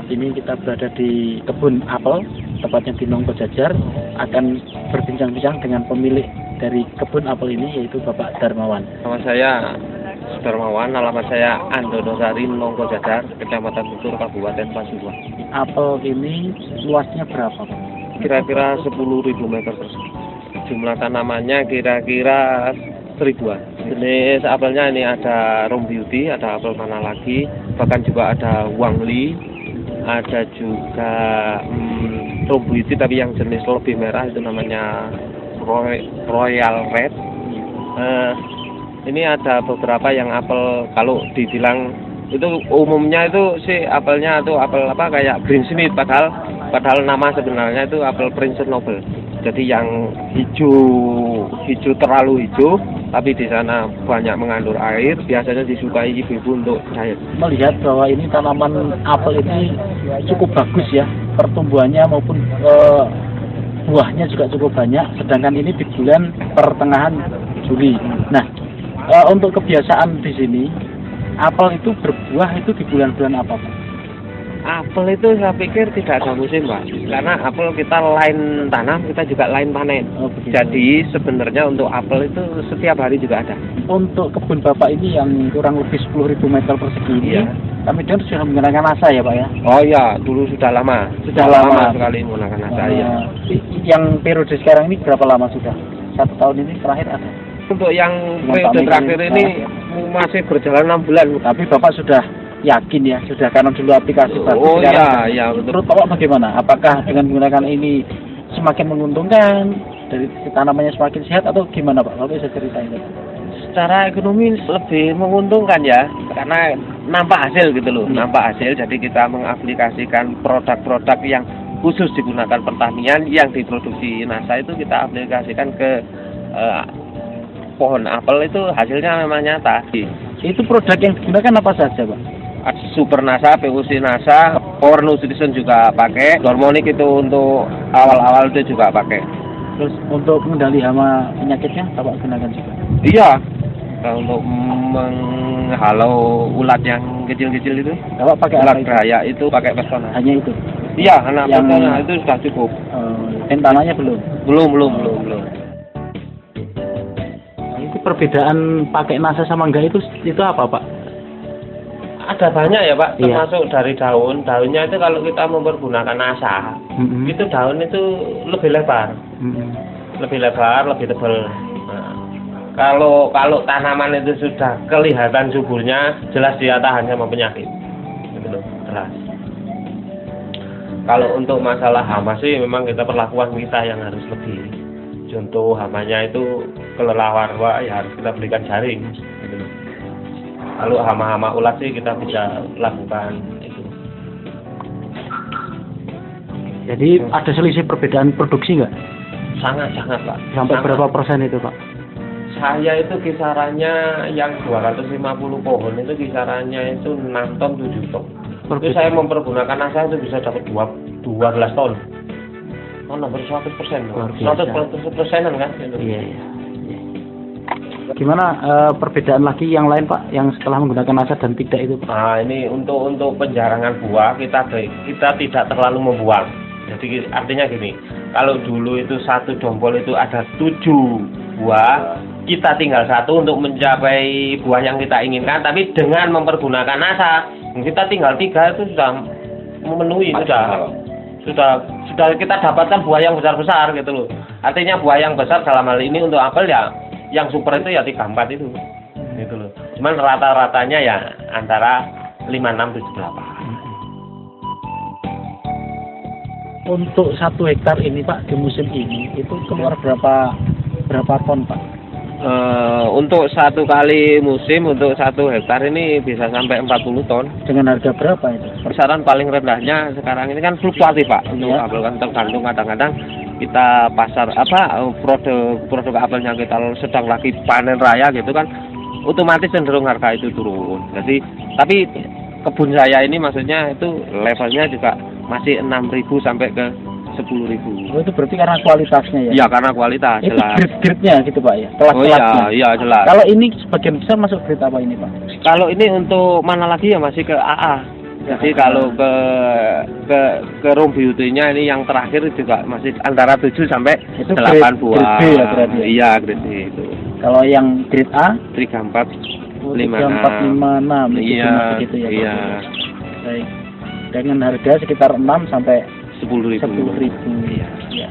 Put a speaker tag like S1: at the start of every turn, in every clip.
S1: Ini kita berada di kebun apel, tepatnya di Nongko Jajar, akan berbincang-bincang dengan pemilik dari kebun apel ini, yaitu Bapak Darmawan.
S2: Nama saya Darmawan, alamat saya Andodosari, Nongko Jajar, Kecamatan Tutur, Kabupaten Pasuruan.
S1: Apel ini luasnya berapa, Pak?
S2: Kira-kira 10.000 meter persegi. Jumlah tanamannya kira-kira 1000-an. Jenis apelnya ini ada Rom Beauty, ada apel mana lagi, bahkan juga ada Wangli, ada juga Rom Beauty tapi yang jenis lebih merah itu namanya Royal Red. Ini ada beberapa yang apel, kalau dibilang itu umumnya itu sih apelnya itu apel apa kayak Green Smith, padahal nama sebenarnya itu apel Prince Noble. Jadi yang hijau terlalu hijau, tapi di sana banyak mengandung air, biasanya disukai ibu-ibu untuk diet.
S1: Melihat bahwa ini tanaman apel ini cukup bagus ya, pertumbuhannya maupun buahnya juga cukup banyak, sedangkan ini di bulan pertengahan Juli. Nah, untuk kebiasaan di sini, apel itu berbuah itu di bulan-bulan apa, Pak?
S2: Apel itu saya pikir tidak ada musim, Pak. Karena apel kita lain tanam, kita juga lain panen. Jadi sebenarnya untuk apel itu setiap hari juga ada.
S1: Untuk kebun Bapak ini yang kurang lebih 10.000 meter persegi ini, kami dengar sudah menggunakan NASA ya, Pak ya?
S2: Oh iya, dulu sudah lama. Sudah lama sekali menggunakan NASA ya.
S1: Yang periode sekarang ini berapa lama sudah? 1 tahun ini terakhir ada?
S2: Untuk yang periode terakhir ini masih berjalan 6 bulan. Tapi
S1: Bapak sudah yakin ya, sudah kanan dulu aplikasi baru.
S2: Oh iya, betul.
S1: Menurut Bapak bagaimana? Apakah dengan menggunakan ini semakin menguntungkan, dari tanamannya semakin sehat atau gimana, Pak? Bapak bisa ceritain.
S2: Secara ekonomi lebih menguntungkan ya, karena nampak hasil gitu loh, nampak hasil. Jadi kita mengaplikasikan produk-produk yang khusus digunakan pertanian yang diproduksi NASA itu kita aplikasikan ke pohon apel, itu hasilnya memang nyata.
S1: Itu produk yang digunakan apa saja, Pak?
S2: Super NASA, PUC NASA, Power Nutrition juga pakai, Dormonic itu untuk awal-awal itu juga pakai.
S1: Terus untuk mengendali hama penyakitnya, Bapak gunakan juga?
S2: Iya, untuk menghalau ulat yang kecil-kecil itu.
S1: Bapak pakai
S2: ulat raya itu pakai Pesona.
S1: Hanya itu?
S2: Iya, anak Pesona itu sudah cukup.
S1: Dan tanahnya belum?
S2: Belum.
S1: Itu perbedaan pakai NASA sama enggak itu apa, Pak?
S2: Ada banyak ya, Pak, termasuk dari daunnya itu kalau kita mempergunakan NASA, itu daun itu lebih lebar, lebih tebal. Nah, kalau tanaman itu sudah kelihatan suburnya, jelas dia tahan sama penyakit, gitu loh, jelas. Kalau untuk masalah hama sih memang kita perlakuan kita yang harus lebih. Contoh hamanya itu kelelawar, ya harus kita belikan jaring, gitu loh. Kalau hama-hama ulat sih kita bisa lakukan itu.
S1: Jadi ada selisih perbedaan produksi nggak?
S2: Sangat, Pak.
S1: Sampai berapa persen itu, Pak?
S2: Saya itu kisarannya yang 250 pohon itu kisarannya itu 6 ton 7 ton. Itu saya mempergunakan NASA itu bisa dapat 12 ton. Oh, nomor 100%. 100%-an kan?
S1: Iya. Gimana perbedaan lagi yang lain, Pak, yang setelah menggunakan NASA dan tidak itu, Pak?
S2: Nah, ini untuk penjarangan buah kita tidak terlalu membuang. Jadi artinya gini, kalau dulu itu satu dompol itu ada 7 buah, kita tinggal 1 untuk mencapai buah yang kita inginkan. Tapi dengan mempergunakan NASA, kita tinggal 3 itu sudah memenuhi, sudah kita dapatkan buah yang besar-besar gitu loh. Artinya buah yang besar dalam hal ini untuk apel ya, yang super itu ya 3-4 itu, gitu loh. Cuman rata-ratanya ya antara 5, 6, 7, 8.
S1: Untuk 1 hektar ini, Pak, di musim ini itu keluar berapa ton, Pak?
S2: Untuk 1 kali musim untuk 1 hektar ini bisa sampai 40 ton.
S1: Dengan harga berapa itu?
S2: Kisaran paling rendahnya sekarang ini kan fluktuatif, Pak. Untuk apel kan tergantung, kadang-kadang kita pasar produk apelnya kita sedang lagi panen raya gitu kan, otomatis cenderung harga itu turun. Jadi tapi kebun saya ini maksudnya itu levelnya juga masih 6.000 sampai ke 10.000.
S1: Oh, itu berarti karena kualitasnya ya?
S2: Iya, karena kualitas,
S1: itu
S2: jelas.
S1: Grade-nya gitu, Pak ya?
S2: Oh iya, jelas.
S1: Kalau ini sebagian besar masuk grade apa ini, Pak?
S2: Kalau ini untuk mana lagi ya masih ke AA. Jadi kalau ke room beauty-nya ini yang terakhir juga masih antara 7 sampai
S1: Itu
S2: 8
S1: grade
S2: buah.
S1: B ya berarti?
S2: Iya, grade B itu.
S1: Kalau yang grade A
S2: 3, 4, 5,
S1: 4, 5, 6 itu
S2: Iya,
S1: cuma segitu ya.
S2: iya.
S1: Baik. Dengan harga sekitar 6 sampai
S2: 10.000.
S1: 10.000. Iya.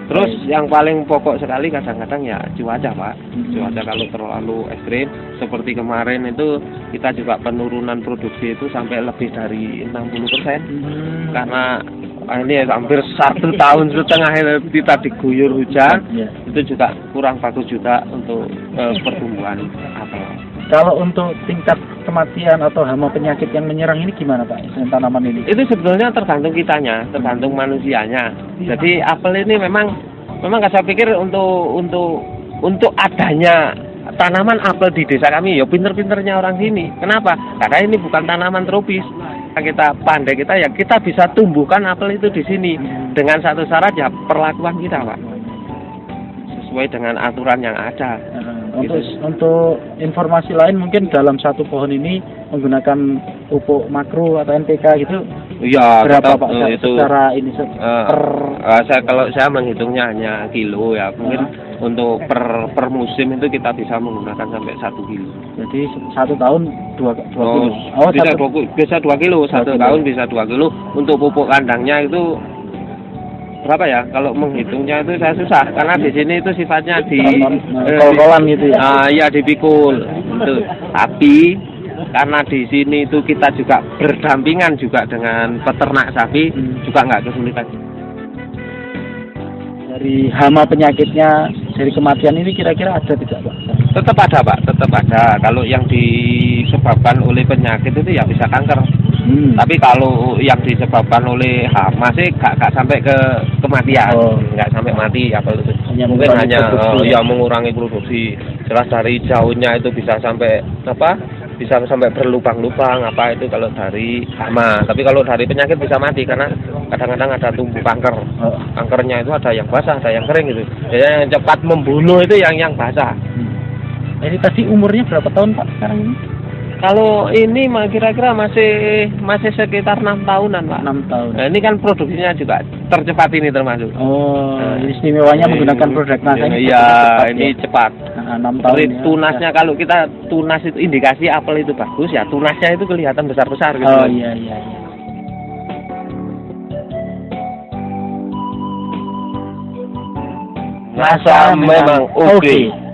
S2: Terus yang paling pokok sekali kadang-kadang ya cuaca, Pak.
S1: Hmm.
S2: Cuaca kalau terlalu ekstrim seperti kemarin itu kita juga penurunan produksi itu sampai lebih dari 60%. Karena ini hampir 1,5 tahun kita diguyur hujan,
S1: Iya.
S2: itu juga kurang bagus juga untuk pertumbuhan apel.
S1: Kalau untuk tingkat kematian atau hama penyakit yang menyerang ini gimana Pak? Tanaman ini?
S2: Itu sebetulnya tergantung kitanya, tergantung manusianya. Jadi apel ini memang saya pikir untuk adanya tanaman apel di desa kami ya pinter-pinternya orang sini. Kenapa? Karena ini bukan tanaman tropis. Kita pandai ya kita bisa tumbuhkan apel itu di sini dengan satu syarat ya perlakuan kita, Pak. Sesuai dengan aturan yang ada.
S1: Untuk informasi lain mungkin dalam satu pohon ini menggunakan pupuk makro atau NPK gitu.
S2: Iya,
S1: berapa
S2: tetap,
S1: Pak
S2: itu
S1: secara ini
S2: kalau saya menghitungnya hanya kilo ya, mungkin untuk per musim itu kita bisa menggunakan sampai 1 kilo.
S1: Jadi 1 tahun 2 kilo.
S2: Bisa 2 kilo, 1 tahun bisa 2 kilo. Untuk pupuk kandangnya itu berapa ya? Kalau menghitungnya itu saya susah karena di sini itu sifatnya di
S1: kol-kolan gitu ya.
S2: Ya dipikul. Itu. Tapi karena di sini itu kita juga berdampingan juga dengan peternak sapi, juga nggak kesulitan.
S1: Dari hama penyakitnya, dari kematian ini kira-kira ada tidak Pak?
S2: Tetap ada, Pak, tetap ada. Kalau yang disebabkan oleh penyakit itu ya bisa kanker. Tapi kalau yang disebabkan oleh hama sih nggak sampai ke kematian, nggak sampai mati apa itu. Mungkin hanya ya mengurangi produksi. Jelas dari daunnya itu bisa sampai bisa sampai berlubang-lubang apa itu kalau dari hama. Tapi kalau dari penyakit bisa mati karena kadang-kadang ada tumbuh kanker. Kankernya itu ada yang basah, ada yang kering gitu. Jadi yang cepat membunuh itu yang basah.
S1: Ini tadi umurnya berapa tahun Pak sekarang ini?
S2: Kalau ini kira-kira masih sekitar 6 tahunan, Pak.
S1: 6 tahun.
S2: Nah, ini kan produksinya juga tercepat ini termasuk.
S1: Istimewanya menggunakan produk NASA ini.
S2: Iya, ini cepat.
S1: 6 tahun.
S2: Ya. Tunasnya kalau kita tunas itu indikasi apel itu bagus ya, tunasnya itu kelihatan besar-besar gitu.
S1: Oh iya.
S2: NASA memang oke.